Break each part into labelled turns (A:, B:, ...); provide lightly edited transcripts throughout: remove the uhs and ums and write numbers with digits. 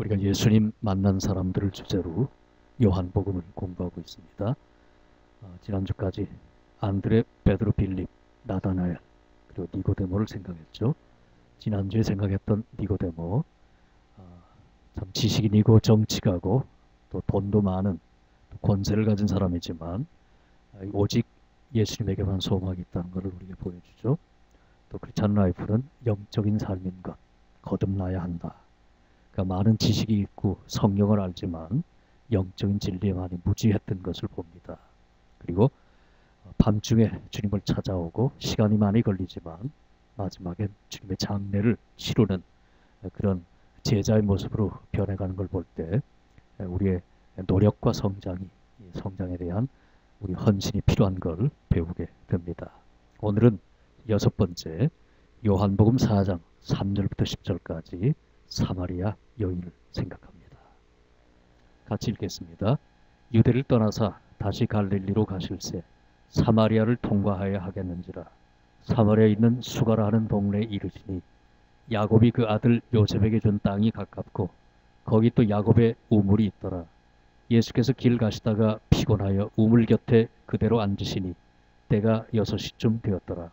A: 우리가 예수님 만난 사람들을 주제로 요한복음을 공부하고 있습니다. 지난주까지 안드레, 베드로, 빌립, 나다나엘 그리고 니고데모를 생각했죠. 지난주에 생각했던 니고데모, 참 지식인이고 정치가고 또 돈도 많은 권세를 가진 사람이지만 오직 예수님에게만 소망이 있다는 것을 우리에게 보여주죠. 또 크리스찬 라이프는 영적인 삶인 것 거듭나야 한다. 그러니까 많은 지식이 있고 성경을 알지만 영적인 진리에 많이 무지했던 것을 봅니다. 그리고 밤중에 주님을 찾아오고 시간이 많이 걸리지만 마지막엔 주님의 장례를 치르는 그런 제자의 모습으로 변해가는 걸 볼 때 우리의 노력과 성장에 대한 우리 헌신이 필요한 걸 배우게 됩니다. 오늘은 6번째 요한복음 4장 3절부터 10절까지 사마리아 여인을 생각합니다. 같이 읽겠습니다. 유대를 떠나사 다시 갈릴리로 가실새 사마리아를 통과하여야 하겠는지라. 사마리아에 있는 수가라 하는 동네에 이르시니 야곱이 그 아들 요셉에게 준 땅이 가깝고 거기 또 야곱의 우물이 있더라. 예수께서 길 가시다가 피곤하여 우물 곁에 그대로 앉으시니 때가 6시쯤 되었더라.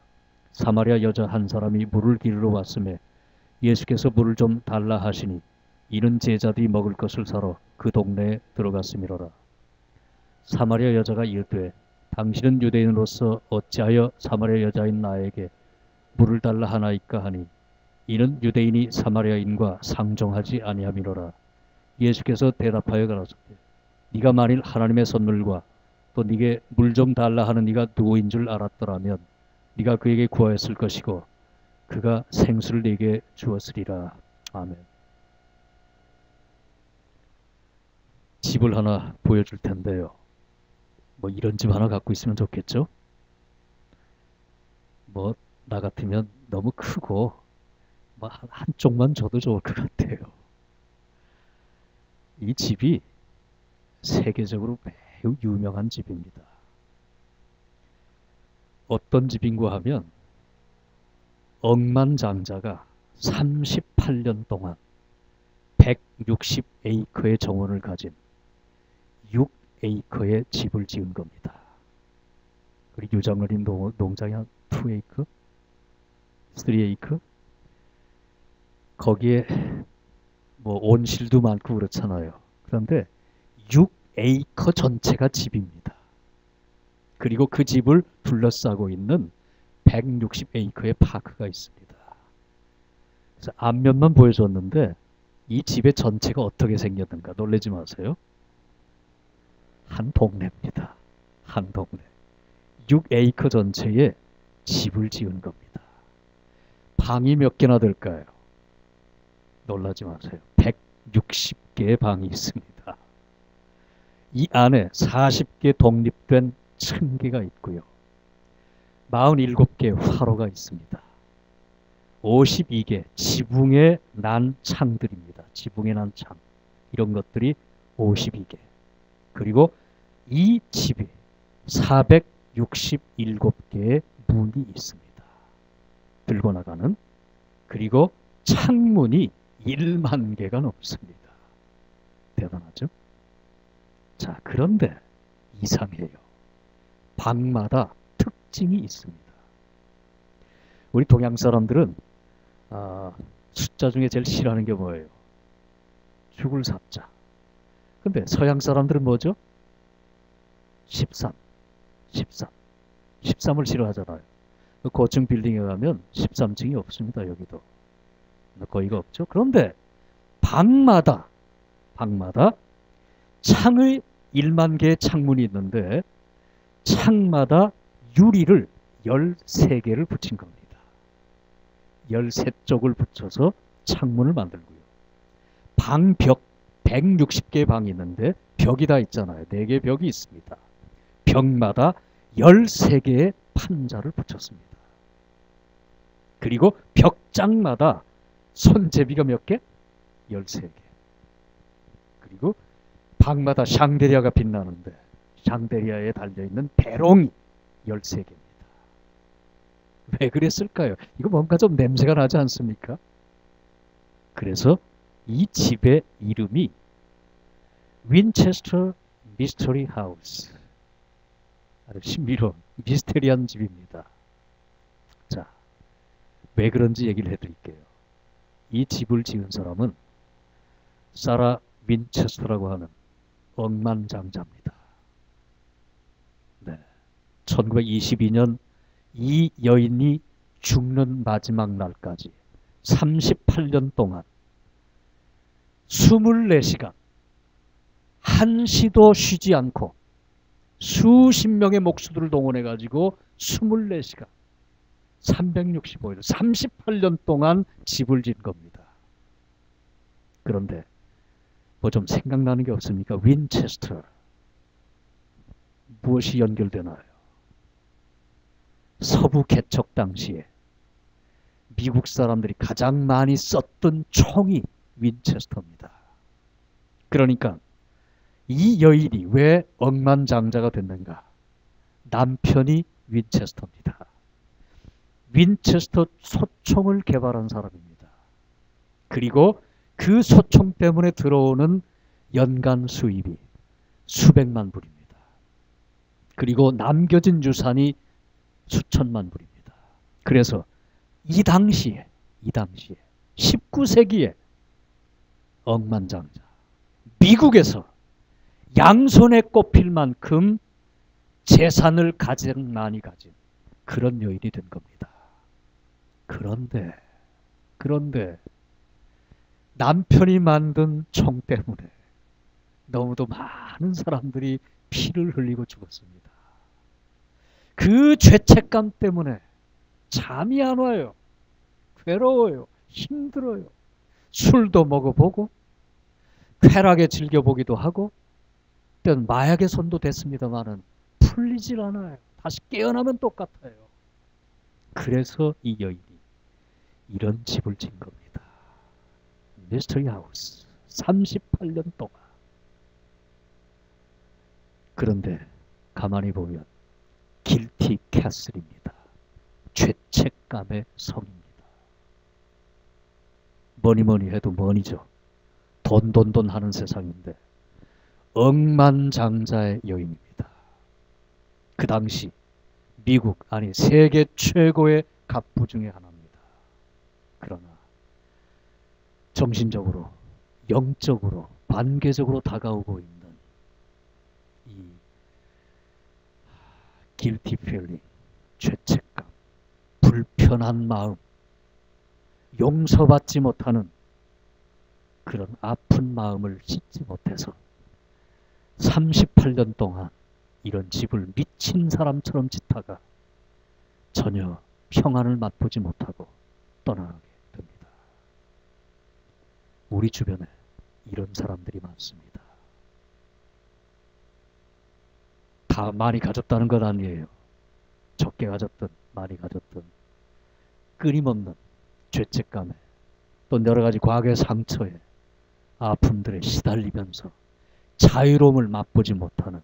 A: 사마리아 여자 한 사람이 물을 기르러 왔음에 예수께서 물을 좀 달라 하시니 이는 제자들이 먹을 것을 사러 그 동네에 들어갔음이로라. 사마리아 여자가 이르되 당신은 유대인으로서 어찌하여 사마리아 여자인 나에게 물을 달라 하나이까 하니 이는 유대인이 사마리아인과 상종하지 아니함이로라. 예수께서 대답하여 가라사대 네가 만일 하나님의 선물과 또 네게 물 좀 달라 하는 네가 누구인 줄 알았더라면 네가 그에게 구하였을 것이고 그가 생수를 네게 주었으리라. 아멘. 집을 하나 보여줄 텐데요. 뭐 이런 집 하나 갖고 있으면 좋겠죠? 뭐 나 같으면 너무 크고 뭐 한쪽만 줘도 좋을 것 같아요. 이 집이 세계적으로 매우 유명한 집입니다. 어떤 집인가 하면 억만장자가 38년 동안 160에이커의 정원을 가진 6에이커의 집을 지은 겁니다. 그리고 유장어린 농장이 한 2에이커? 3에이커? 거기에 뭐 온실도 많고 그렇잖아요. 그런데 6에이커 전체가 집입니다. 그리고 그 집을 둘러싸고 있는 160에이커의 파크가 있습니다. 그래서 앞면만 보여줬는데 이 집의 전체가 어떻게 생겼는가 놀라지 마세요. 한 동네입니다. 한 동네. 6에이커 전체에 집을 지은 겁니다. 방이 몇 개나 될까요? 놀라지 마세요. 160개의 방이 있습니다. 이 안에 40개 독립된 층계가 있고요. 47개 화로가 있습니다. 52개 지붕에 난 창들입니다. 지붕에 난 창. 이런 것들이 52개. 그리고 이 집에 467개의 문이 있습니다. 들고 나가는. 그리고 창문이 1만 개가 넘습니다. 대단하죠? 자, 그런데 이상해요. 방마다 특징이 있습니다. 우리 동양 사람들은 숫자 중에 제일 싫어하는 게 뭐예요? 죽을 삽자. 근데 서양 사람들은 뭐죠? 13. 13을 싫어하잖아요. 고층 빌딩에 가면 13층이 없습니다. 여기도. 거의가 없죠. 그런데 방마다 창의 1만 개의 창문이 있는데 창마다 유리를 13개를 붙인 겁니다. 13쪽을 붙여서 창문을 만들고요. 방벽 160개의 방이 있는데 벽이 다 있잖아요. 4개의 벽이 있습니다. 벽마다 13개의 판자를 붙였습니다. 그리고 벽장마다 손제비가 몇 개? 13개. 그리고 방마다 샹데리아가 빛나는데 샹데리아에 달려있는 배롱이 13개입니다. 왜 그랬을까요? 이거 뭔가 좀 냄새가 나지 않습니까? 그래서 이 집의 이름이 윈체스터 미스터리 하우스. 아주 신비로운 미스테리한 집입니다. 자, 왜 그런지 얘기를 해드릴게요. 이 집을 지은 사람은 사라 윈체스터라고 하는 억만장자입니다. 네. 1922년 이 여인이 죽는 마지막 날까지 38년 동안 24시간 한시도 쉬지 않고 수십 명의 목수들을 동원해가지고 24시간 365일 38년 동안 집을 지은 겁니다. 그런데 뭐 좀 생각나는 게 없습니까? 윈체스터. 무엇이 연결되나요? 서부 개척 당시에 미국 사람들이 가장 많이 썼던 총이 윈체스터입니다. 그러니까 이 여인이 왜 억만장자가 됐는가? 남편이 윈체스터입니다. 윈체스터 소총을 개발한 사람입니다. 그리고 그 소총 때문에 들어오는 연간 수입이 수백만 불입니다. 그리고 남겨진 유산이 수천만 불입니다. 그래서 이 당시에 19세기에 억만장자, 미국에서 양손에 꼽힐 만큼 재산을 가장 많이 가진 그런 여인이 된 겁니다. 그런데 남편이 만든 총 때문에 너무도 많은 사람들이 피를 흘리고 죽었습니다. 그 죄책감 때문에 잠이 안 와요. 괴로워요. 힘들어요. 술도 먹어보고 쾌락에 즐겨보기도 하고 때는 마약의 손도 됐습니다마는 풀리질 않아요. 다시 깨어나면 똑같아요. 그래서 이 여인이 이런 집을 진 겁니다. 미스터리 하우스 38년 동안. 그런데 가만히 보면 길티 캐슬입니다. 죄책감의 성입니다. 뭐니 해도 뭐니죠. 돈 하는 세상인데 억만장자의 여인입니다. 그 당시 미국 아니 세계 최고의 갑부 중에 하나입니다. 그러나 정신적으로 영적으로 반개적으로 다가오고 있는 이 guilty feeling, 죄책감, 불편한 마음, 용서받지 못하는 그런 아픈 마음을 씻지 못해서 38년 동안 이런 집을 미친 사람처럼 짓다가 전혀 평안을 맛보지 못하고 떠나가게 됩니다. 우리 주변에 이런 사람들이 많습니다. 다 많이 가졌다는 건 아니에요. 적게 가졌든 많이 가졌든 끊임없는 죄책감에 또 여러 가지 과거의 상처에 아픔들에 시달리면서 자유로움을 맛보지 못하는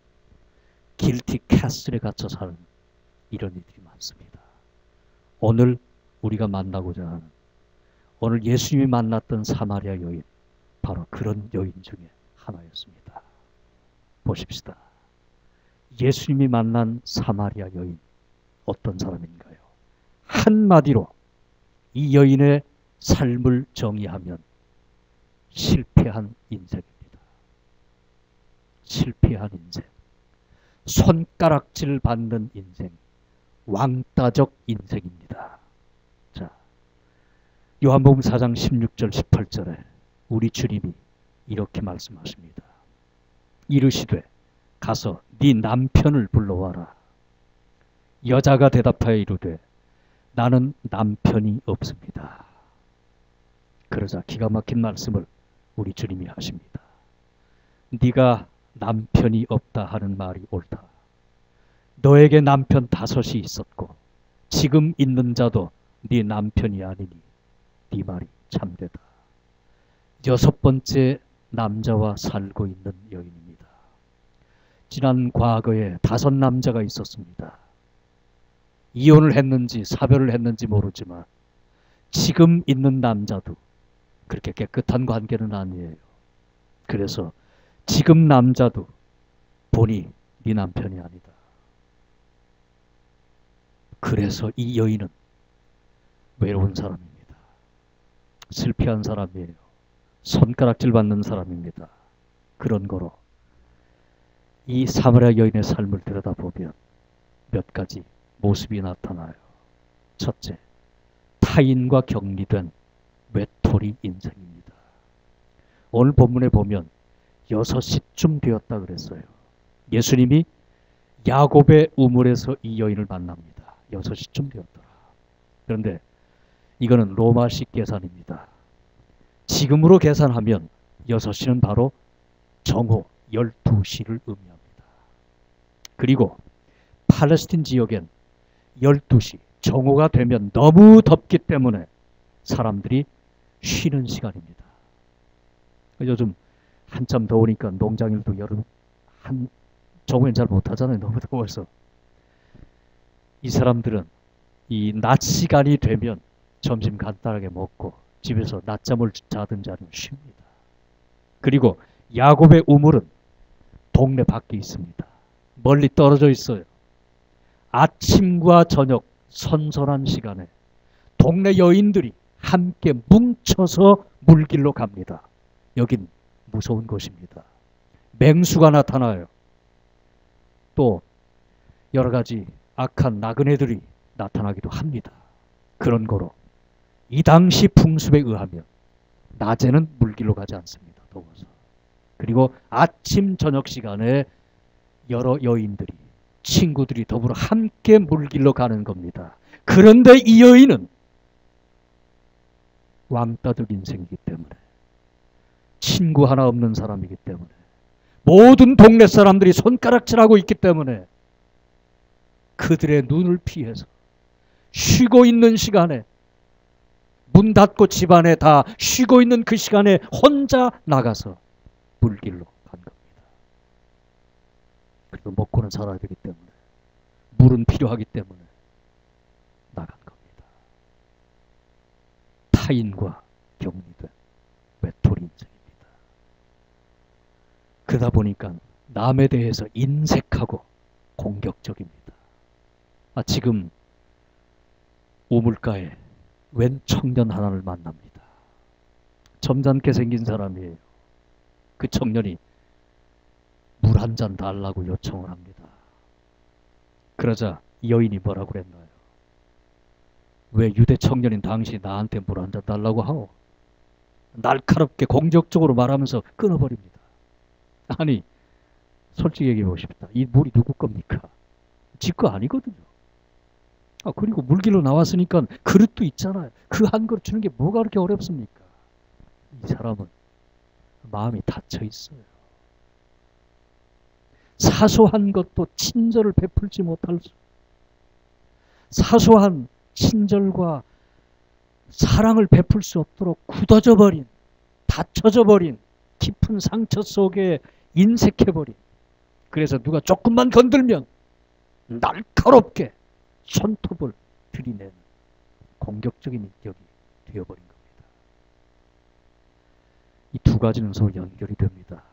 A: 길티 캐슬에 갇혀 사는 이런 이들이 많습니다. 오늘 우리가 만나고자 하는 오늘 예수님이 만났던 사마리아 여인, 바로 그런 여인 중에 하나였습니다. 보십시다. 예수님이 만난 사마리아 여인, 어떤 사람인가요? 한마디로 이 여인의 삶을 정의하면 실패한 인생입니다. 실패한 인생, 손가락질 받는 인생, 왕따적 인생입니다. 자, 요한복음 4장 16절 18절에 우리 주님이 이렇게 말씀하십니다. 이르시되 가서 네 남편을 불러와라. 여자가 대답하여 이르되 나는 남편이 없습니다. 그러자 기가 막힌 말씀을 우리 주님이 하십니다. 네가 남편이 없다 하는 말이 옳다. 너에게 남편 5이 있었고 지금 있는 자도 네 남편이 아니니 네 말이 참되다. 6번째 남자와 살고 있는 여인입니다. 지난 과거에 5 남자가 있었습니다. 이혼을 했는지 사별을 했는지 모르지만 지금 있는 남자도 그렇게 깨끗한 관계는 아니에요. 그래서 지금 남자도 보니 네 남편이 아니다. 그래서 이 여인은 외로운 사람입니다. 슬피한 사람이에요. 손가락질 받는 사람입니다. 그런 거로 이 사마리아 여인의 삶을 들여다보면 몇 가지 모습이 나타나요. 첫째, 타인과 격리된 외톨이 인생입니다. 오늘 본문에 보면 6시쯤 되었다 그랬어요. 예수님이 야곱의 우물에서 이 여인을 만납니다. 6시쯤 되었더라. 그런데 이거는 로마식 계산입니다. 지금으로 계산하면 6시는 바로 정오 12시를 의미합니다. 그리고 팔레스틴 지역엔 12시, 정오가 되면 너무 덥기 때문에 사람들이 쉬는 시간입니다. 요즘 한참 더우니까 농장일도 여름 정오엔 잘 못하잖아요. 너무 더워서. 이 사람들은 이 낮 시간이 되면 점심 간단하게 먹고 집에서 낮잠을 자든지 아니면 쉽니다. 그리고 야곱의 우물은 동네 밖에 있습니다. 멀리 떨어져 있어요. 아침과 저녁 선선한 시간에 동네 여인들이 함께 뭉쳐서 물길로 갑니다. 여긴 무서운 곳입니다. 맹수가 나타나요. 또 여러 가지 악한 나그네들이 나타나기도 합니다. 그런 거로 이 당시 풍습에 의하면 낮에는 물길로 가지 않습니다. 더워서. 그리고 아침 저녁 시간에 여러 여인들이 친구들이 더불어 함께 물길로 가는 겁니다. 그런데 이 여인은 왕따들 인생이기 때문에, 친구 하나 없는 사람이기 때문에, 모든 동네 사람들이 손가락질하고 있기 때문에 그들의 눈을 피해서 쉬고 있는 시간에, 문 닫고 집안에 다 쉬고 있는 그 시간에 혼자 나가서 물길로 간 겁니다. 그리고 먹고는 살아야 되기 때문에, 물은 필요하기 때문에 나간 겁니다. 타인과 격리된 외톨이 인생입니다. 그러다 보니까 남에 대해서 인색하고 공격적입니다. 지금 우물가에 웬 청년 하나를 만납니다. 점잖게 생긴 사람이에요. 그 청년이 물 한 잔 달라고 요청을 합니다. 그러자 여인이 뭐라고 그랬나요? 왜 유대 청년인 당신이 나한테 물 한 잔 달라고 하오? 날카롭게 공격적으로 말하면서 끊어버립니다. 아니, 솔직히 얘기해 보십시다. 이 물이 누구 겁니까? 지 거 아니거든요. 그리고 물길로 나왔으니까 그릇도 있잖아요. 그 한 그릇 주는 게 뭐가 그렇게 어렵습니까? 이 사람은 마음이 닫혀 있어요. 사소한 것도 친절을 베풀지 못할 수, 사소한 친절과 사랑을 베풀 수 없도록 굳어져 버린, 닫혀져 버린 깊은 상처 속에 인색해버린, 그래서 누가 조금만 건들면 날카롭게 손톱을 들이내는 공격적인 인격이 되어버린 겁니다. 이 두 가지는 서로 연결이 됩니다.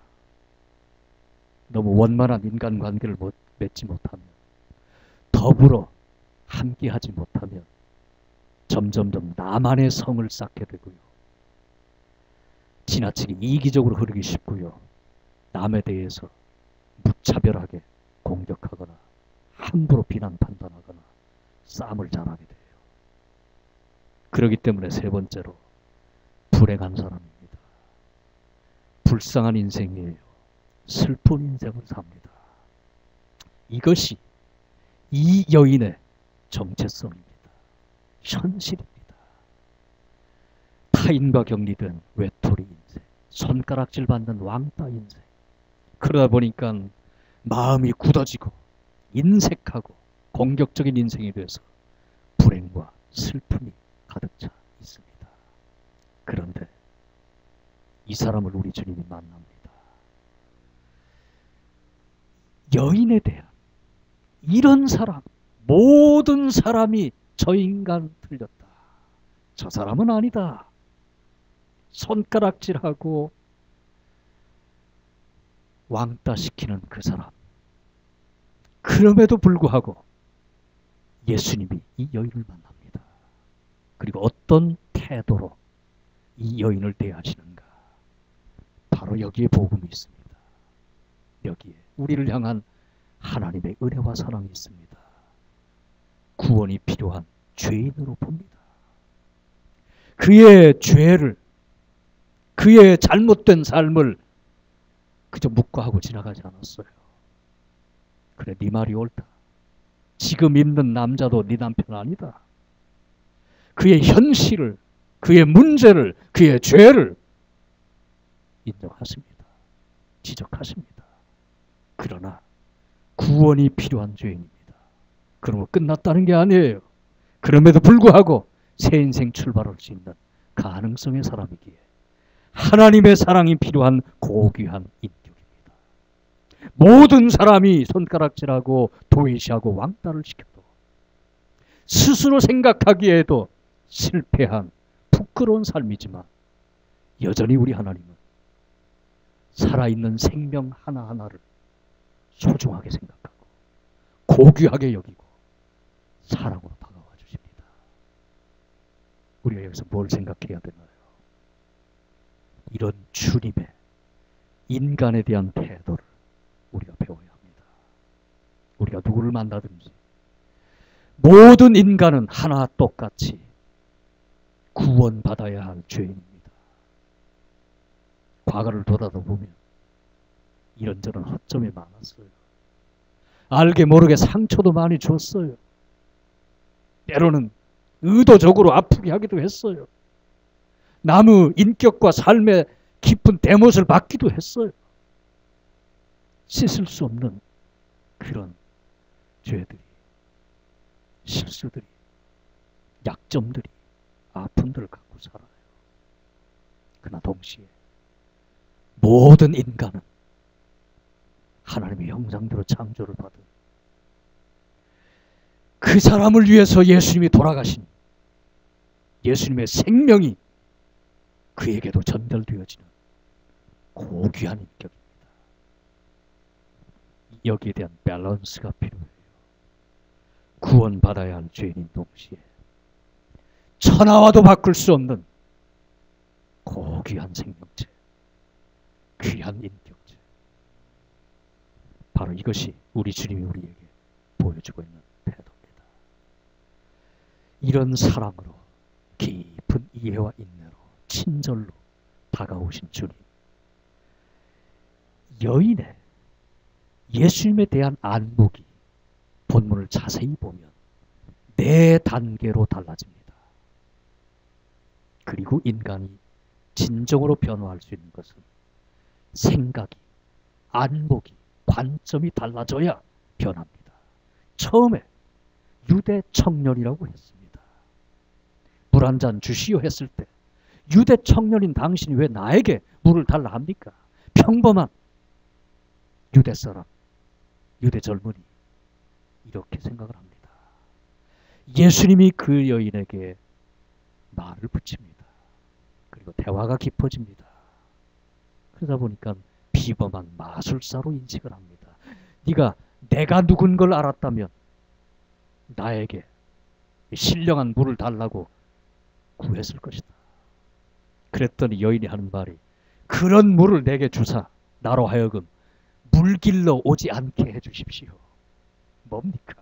A: 너무 원만한 인간관계를 맺지 못하면, 더불어 함께하지 못하면 점점점 나만의 성을 쌓게 되고요. 지나치게 이기적으로 흐르기 쉽고요. 남에 대해서 무차별하게 공격하거나 함부로 비난 판단하거나 싸움을 잘하게 돼요. 그렇기 때문에 세 번째로 불행한 사람입니다. 불쌍한 인생이에요. 슬픈 인생을 삽니다. 이것이 이 여인의 정체성입니다. 현실입니다. 타인과 격리된 외톨이 인생, 손가락질 받는 왕따 인생. 그러다 보니까 마음이 굳어지고 인색하고 공격적인 인생이 돼서 불행과 슬픔이 가득 차 있습니다. 그런데 이 사람을 우리 주님이 만납니다. 여인에 대한 이런 사람, 모든 사람이 저 인간 틀렸다, 저 사람은 아니다, 손가락질하고 왕따시키는 그 사람. 그럼에도 불구하고 예수님이 이 여인을 만납니다. 그리고 어떤 태도로 이 여인을 대하시는가. 바로 여기에 복음이 있습니다. 여기에 우리를 향한 하나님의 은혜와 사랑이 있습니다. 구원이 필요한 죄인으로 봅니다. 그의 죄를, 그의 잘못된 삶을 그저 묵과하고 지나가지 않았어요. 그래, 네 말이 옳다. 지금 있는 남자도 네 남편 아니다. 그의 현실을, 그의 문제를, 그의 죄를 인정하십니다. 지적하십니다. 그러나 구원이 필요한 죄인입니다. 그러면 끝났다는 게 아니에요. 그럼에도 불구하고 새 인생 출발할 수 있는 가능성의 사람이기에 하나님의 사랑이 필요한 고귀한 인격입니다. 모든 사람이 손가락질하고 도외시하고 왕따를 시켜도 스스로 생각하기에도 실패한 부끄러운 삶이지만 여전히 우리 하나님은 살아있는 생명 하나하나를 소중하게 생각하고 고귀하게 여기고 사랑으로 다가와 주십니다. 우리가 여기서 뭘 생각해야 되나요? 이런 주님의 인간에 대한 태도를 우리가 배워야 합니다. 우리가 누구를 만나든지 모든 인간은 하나 똑같이 구원받아야 할 죄인입니다. 과거를 돌아보면 이런저런 허점이 많았어요. 알게 모르게 상처도 많이 줬어요. 때로는 의도적으로 아프게 하기도 했어요. 남의 인격과 삶의 깊은 대못을 받기도 했어요. 씻을 수 없는 그런 죄들이, 실수들이, 약점들이, 아픔들을 갖고 살아요. 그러나 동시에 모든 인간은 하나님의 형상대로 창조를 받은 그 사람을 위해서 예수님이 돌아가신 예수님의 생명이 그에게도 전달되어지는 고귀한 인격입니다. 여기에 대한 밸런스가 필요해요. 구원받아야 할 죄인인 동시에 천하와도 바꿀 수 없는 고귀한 생명체, 귀한 인격체. 바로 이것이 우리 주님이 우리에게 보여주고 있는 태도입니다. 이런 사랑으로 깊은 이해와 인내로 친절로 다가오신 주님. 여인의 예수님에 대한 안목이 본문을 자세히 보면 네 단계로 달라집니다. 그리고 인간이 진정으로 변화할 수 있는 것은 생각이, 안목이, 관점이 달라져야 변합니다. 처음에 유대 청년이라고 했습니다. 물 한 잔 주시오 했을 때 유대 청년인 당신이 왜 나에게 물을 달라 합니까? 평범한 유대 사람, 유대 젊은이 이렇게 생각을 합니다. 예수님이 그 여인에게 말을 붙입니다. 그리고 대화가 깊어집니다. 그러다 보니까 비범한 마술사로 인식을 합니다. 네가 내가 누군 걸 알았다면 나에게 신령한 물을 달라고 구했을 것이다. 그랬더니 여인이 하는 말이 그런 물을 내게 주사 나로 하여금 물길로 오지 않게 해주십시오. 뭡니까?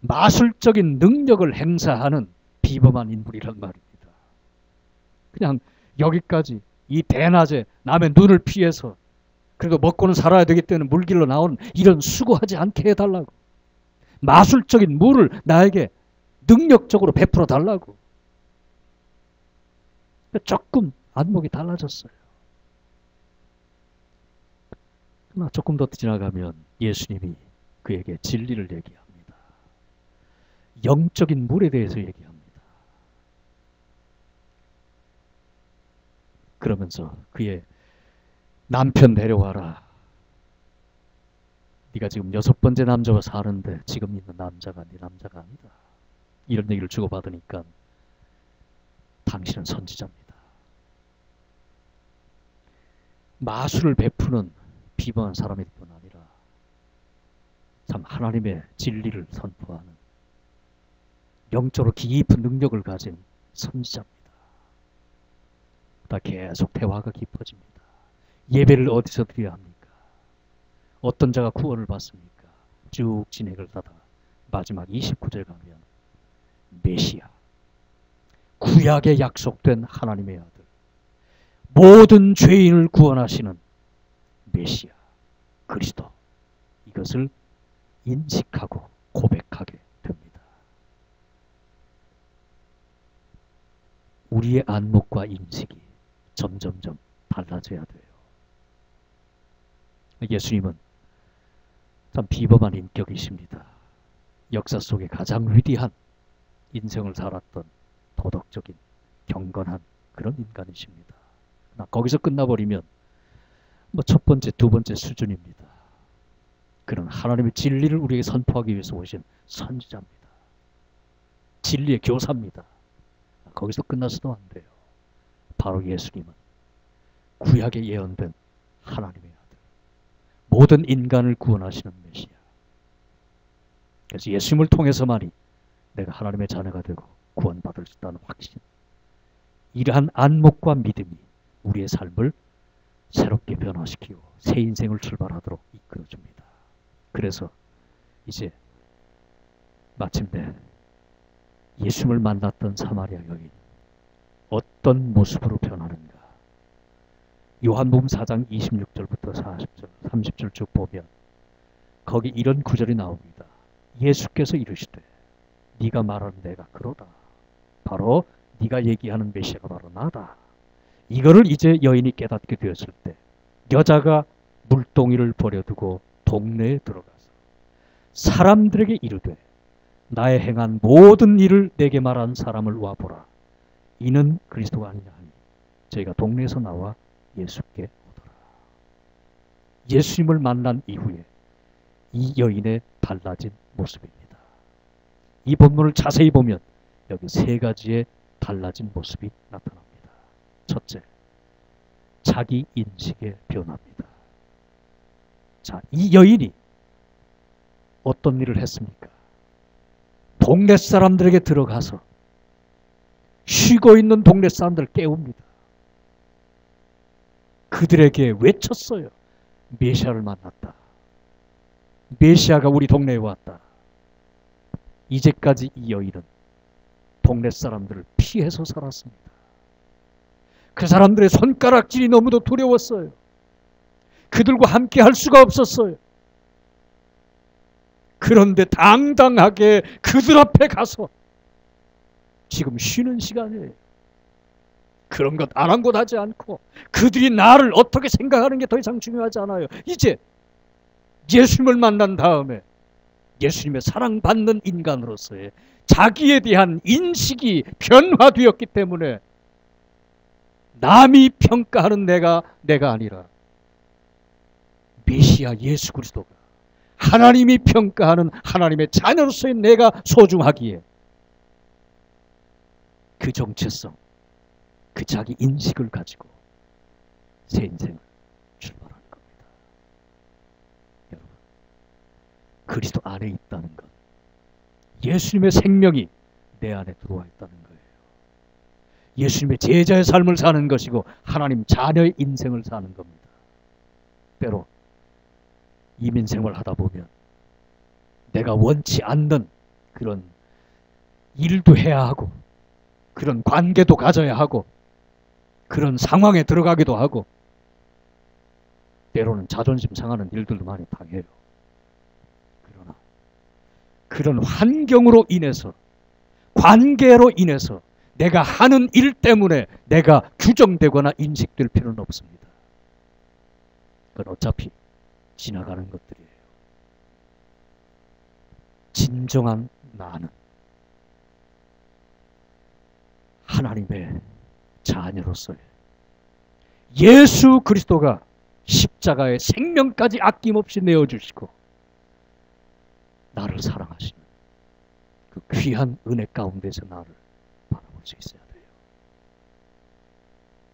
A: 마술적인 능력을 행사하는 비범한 인물이란 말입니다. 그냥 여기까지 이 대낮에 남의 눈을 피해서 그래도 먹고는 살아야 되기 때문에 물길로 나오는 이런 수고하지 않게 해달라고. 마술적인 물을 나에게 능력적으로 베풀어 달라고. 조금 안목이 달라졌어요. 그러나 조금 더 지나가면 예수님이 그에게 진리를 얘기합니다. 영적인 물에 대해서 얘기합니다. 그러면서 그의 남편 데려와라. 네가 지금 6번째 남자와 사는데 지금 있는 남자가 네 남자가 아니다. 이런 얘기를 주고받으니까 당신은 선지자입니다. 마술을 베푸는 비범한 사람일 뿐 아니라 참 하나님의 진리를 선포하는 영적으로 깊은 능력을 가진 선지자입니다. 다 계속 대화가 깊어집니다. 예배를 어디서 드려야 합니까? 어떤 자가 구원을 받습니까? 쭉 진행을 하다가 마지막 29절 가면 메시아, 구약에 약속된 하나님의 아들, 모든 죄인을 구원하시는 메시아, 그리스도, 이것을 인식하고 고백하게 됩니다. 우리의 안목과 인식이 점점점 달라져야 돼요. 예수님은 참 비범한 인격이십니다. 역사 속에 가장 위대한 인생을 살았던 도덕적인 경건한 그런 인간이십니다. 거기서 끝나버리면 첫 번째, 두 번째 수준입니다. 그런 하나님의 진리를 우리에게 선포하기 위해서 오신 선지자입니다. 진리의 교사입니다. 거기서 끝나서도 안 돼요. 바로 예수님은 구약에 예언된 하나님의 아들, 모든 인간을 구원하시는 메시아. 그래서 예수님을 통해서만이 내가 하나님의 자녀가 되고 구원받을 수 있다는 확신, 이러한 안목과 믿음이 우리의 삶을 새롭게 변화시키고 새 인생을 출발하도록 이끌어줍니다. 그래서 이제 마침내 예수님을 만났던 사마리아 여인, 어떤 모습으로 변하는가? 요한복음 4장 26절부터 40절, 30절 쭉 보면 거기 이런 구절이 나옵니다. 예수께서 이르시되 네가 말하는 내가 그러다. 바로 네가 얘기하는 메시아가 바로 나다. 이거를 이제 여인이 깨닫게 되었을 때 여자가 물동이를 버려두고 동네에 들어가서 사람들에게 이르되 나의 행한 모든 일을 내게 말한 사람을 와보라. 이는 그리스도가 아니냐 하니 저희가 동네에서 나와 예수께 오더라. 예수님을 만난 이후에 이 여인의 달라진 모습입니다. 이 본문을 자세히 보면 여기 세 가지의 달라진 모습이 나타납니다. 첫째, 자기 인식의 변화입니다. 자, 이 여인이 어떤 일을 했습니까? 동네 사람들에게 들어가서 쉬고 있는 동네 사람들을 깨웁니다. 그들에게 외쳤어요. 메시아를 만났다. 메시아가 우리 동네에 왔다. 이제까지 이 여인은 동네 사람들을 피해서 살았습니다. 그 사람들의 손가락질이 너무도 두려웠어요. 그들과 함께 할 수가 없었어요. 그런데 당당하게 그들 앞에 가서 지금 쉬는 시간이에요. 그런 것 아랑곳하지 않고 그들이 나를 어떻게 생각하는 게 더 이상 중요하지 않아요. 이제 예수님을 만난 다음에 예수님의 사랑받는 인간으로서의 자기에 대한 인식이 변화되었기 때문에 남이 평가하는 내가 아니라 메시아 예수 그리스도가 하나님이 평가하는 하나님의 자녀로서의 내가 소중하기에 그 정체성, 그 자기 인식을 가지고 새 인생을 출발하는 겁니다. 여러분, 그리스도 안에 있다는 것, 예수님의 생명이 내 안에 들어와 있다는 거예요. 예수님의 제자의 삶을 사는 것이고 하나님 자녀의 인생을 사는 겁니다. 때로 이민생활 하다 보면 내가 원치 않는 그런 일도 해야 하고 그런 관계도 가져야 하고 그런 상황에 들어가기도 하고 때로는 자존심 상하는 일들도 많이 당해요. 그러나 그런 환경으로 인해서 관계로 인해서 내가 하는 일 때문에 내가 규정되거나 인식될 필요는 없습니다. 그건 어차피 지나가는 것들이에요. 진정한 나는 하나님의 자녀로서의 예수 그리스도가 십자가의 생명까지 아낌없이 내어주시고 나를 사랑하시는 그 귀한 은혜 가운데서 나를 바라볼 수 있어야 돼요.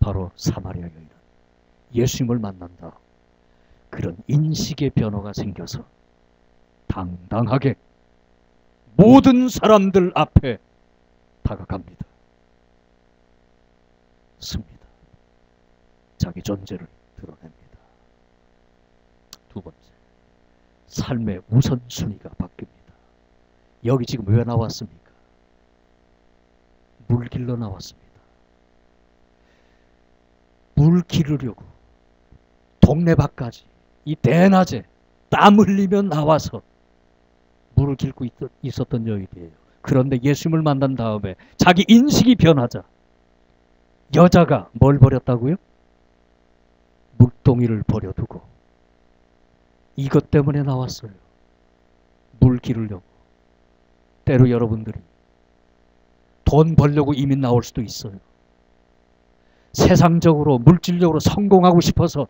A: 바로 사마리아 여인은 예수님을 만난다. 그런 인식의 변화가 생겨서 당당하게 모든 사람들 앞에 다가갑니다. 씁니다. 자기 존재를 드러냅니다. 두 번째, 삶의 우선순위가 바뀝니다. 여기 지금 왜 나왔습니까? 물 길러 나왔습니다. 물 기르려고 동네 밖까지 이 대낮에 땀 흘리며 나와서 물을 길고 있었던 여인이에요. 그런데 예수님을 만난 다음에 자기 인식이 변하자 여자가 뭘 버렸다고요? 물동이를 버려두고 이것 때문에 나왔어요. 물 기르려고. 때로 여러분들이 돈 벌려고 이민 나올 수도 있어요. 세상적으로 물질적으로 성공하고 싶어서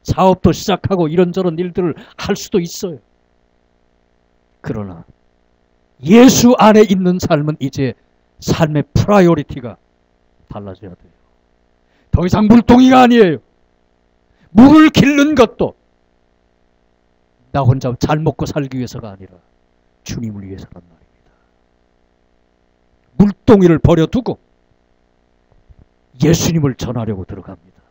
A: 사업도 시작하고 이런저런 일들을 할 수도 있어요. 그러나 예수 안에 있는 삶은 이제 삶의 프라이오리티가 달라져야 돼요. 더 이상 물동이가 아니에요. 물을 기르는 것도 나 혼자 잘 먹고 살기 위해서가 아니라 주님을 위해서란 말입니다. 물동이를 버려두고 예수님을 전하려고 들어갑니다.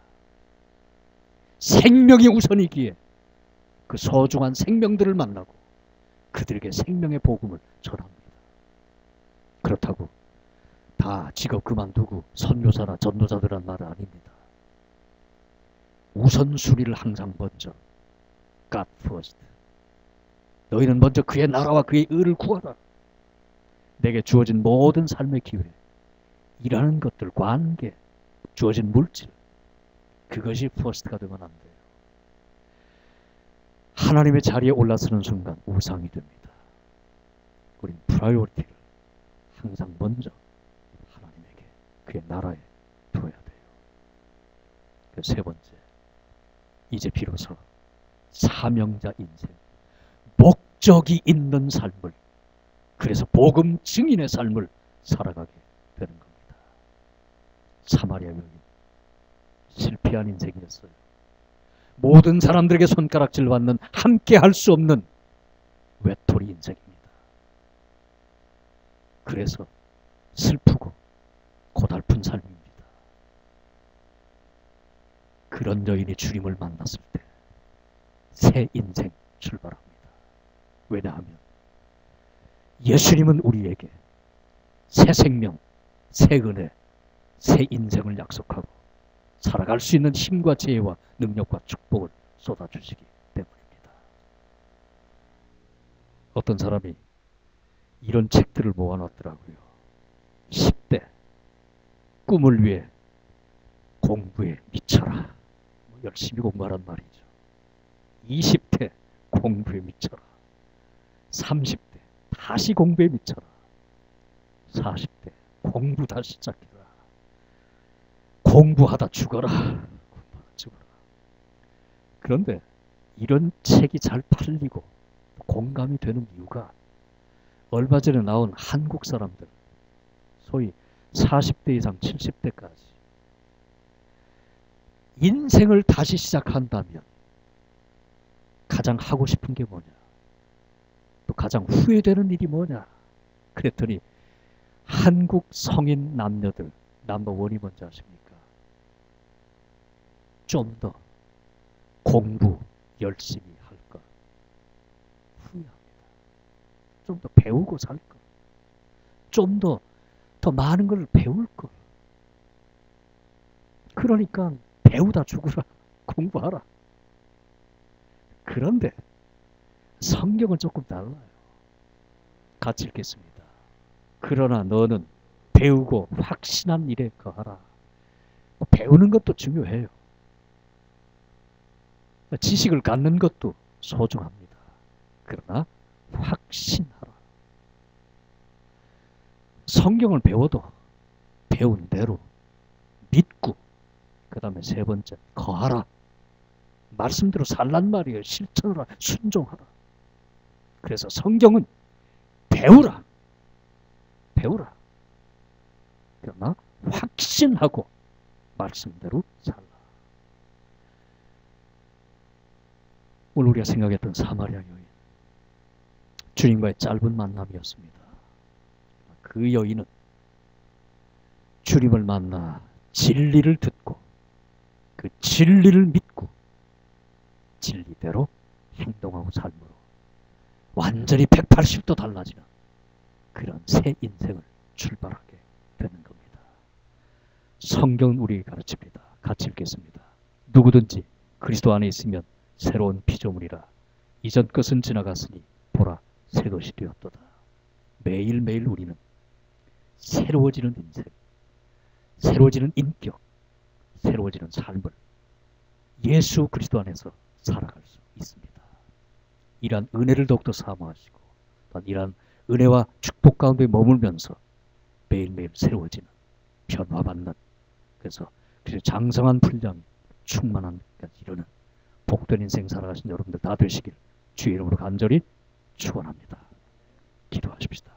A: 생명이 우선이기에 그 소중한 생명들을 만나고 그들에게 생명의 복음을 전합니다. 그렇다고 다 직업 그만두고 선교사나 전도자들란 말은 아닙니다. 우선순위를 항상 먼저 God first. 너희는 먼저 그의 나라와 그의 의를 구하라. 내게 주어진 모든 삶의 기회, 일하는 것들, 관계, 주어진 물질, 그것이 퍼스트가 되면 안 돼요. 하나님의 자리에 올라서는 순간 우상이 됩니다. 우린 프라이오리티를 항상 먼저 하나님에게, 그의 나라에 둬야 돼요. 세 번째, 이제 비로소 사명자 인생, 목적이 있는 삶을, 그래서 복음 증인의 삶을 살아가게 되는 겁니다. 사마리아 여인, 실패한 인생이었어요. 모든 사람들에게 손가락질 받는, 함께 할 수 없는 외톨이 인생입니다. 그래서 슬프고 고달픈 삶입니다. 그런 여인이 주님을 만났을 때 새 인생 출발합니다. 왜냐하면 예수님은 우리에게 새 생명, 새 은혜, 새 인생을 약속하고 살아갈 수 있는 힘과 지혜와 능력과 축복을 쏟아주시기 때문입니다. 어떤 사람이 이런 책들을 모아놨더라고요. 10대 꿈을 위해 공부에 미쳐라. 열심히 공부하란 말이죠. 20대 공부에 미쳐라. 30대 다시 공부에 미쳐라. 40대 공부 다시 시작해라. 공부하다 죽어라. 공부하다 죽어라. 그런데 이런 책이 잘 팔리고 공감이 되는 이유가 얼마 전에 나온 한국 사람들, 소위 40대 이상 70대까지 인생을 다시 시작한다면 가장 하고 싶은 게 뭐냐, 또 가장 후회되는 일이 뭐냐 그랬더니 한국 성인 남녀들 넘버원이 뭔지 아십니까? 좀 더 공부 열심히 할 것 후회합니다. 좀 더 배우고 살 것, 좀 더 많은 걸 배울 것. 그러니까 배우다 죽으라. 공부하라. 그런데 성경은 조금 달라요. 같이 읽겠습니다. 그러나 너는 배우고 확신한 일에 거하라. 배우는 것도 중요해요. 지식을 갖는 것도 소중합니다. 그러나 확신하라. 성경을 배워도 배운 대로 믿고, 그 다음에 세 번째 거하라. 말씀대로 살란 말이에요. 실천하라. 순종하라. 그래서 성경은 배우라. 배우라. 그러나 확신하고 말씀대로 살라. 오늘 우리가 생각했던 사마리아 여인, 주님과의 짧은 만남이었습니다. 그 여인은 주님을 만나 진리를 듣고 그 진리를 믿고 진리대로 행동하고 삶으로 완전히 180도 달라지는 그런 새 인생을 출발하게 되는 겁니다. 성경은 우리에게 가르칩니다. 같이 읽겠습니다. 누구든지 그리스도 안에 있으면 새로운 피조물이라. 이전 것은 지나갔으니 보라 새 것이 되었도다. 매일매일 우리는 새로워지는 인생, 새로워지는 인격, 새로워지는 삶을 예수 그리스도 안에서 살아갈 수 있습니다. 이러한 은혜를 더욱더 사모하시고 이러한 은혜와 축복 가운데 머물면서 매일매일 새로워지는, 변화받는, 그래서 장성한 분량, 충만한 것까지 이루는 복된 인생 살아가신 여러분들 다 되시길 주의 이름으로 간절히 축원합니다. 기도하십시다.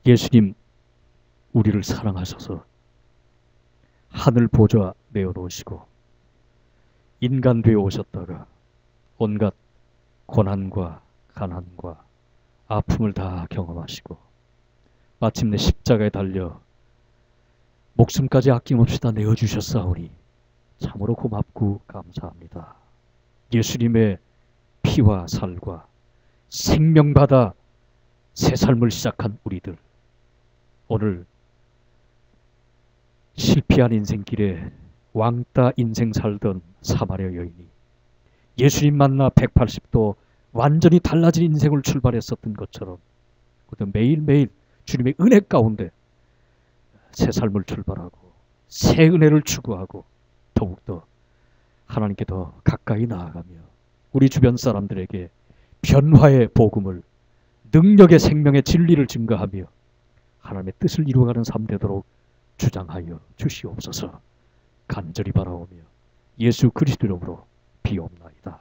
A: 예수님, 우리를 사랑하셔서 하늘 보좌 내어놓으시고 인간 되어 오셨다가 온갖 고난과 가난과 아픔을 다 경험하시고 마침내 십자가에 달려 목숨까지 아낌없이 다 내어주셨사오니 참으로 고맙고 감사합니다. 예수님의 피와 살과 생명받아 새 삶을 시작한 우리들, 오늘 실패한 인생길에 왕따 인생 살던 사마리아 여인이 예수님 만나 180도 완전히 달라진 인생을 출발했었던 것처럼 매일매일 주님의 은혜 가운데 새 삶을 출발하고 새 은혜를 추구하고 더욱더 하나님께 더 가까이 나아가며 우리 주변 사람들에게 변화의 복음을, 능력의 생명의 진리를 증거하며 하나님의 뜻을 이루어가는 삶 되도록 주장하여 주시옵소서. 간절히 바라오며 예수 그리스도 이름으로 비옵나이다.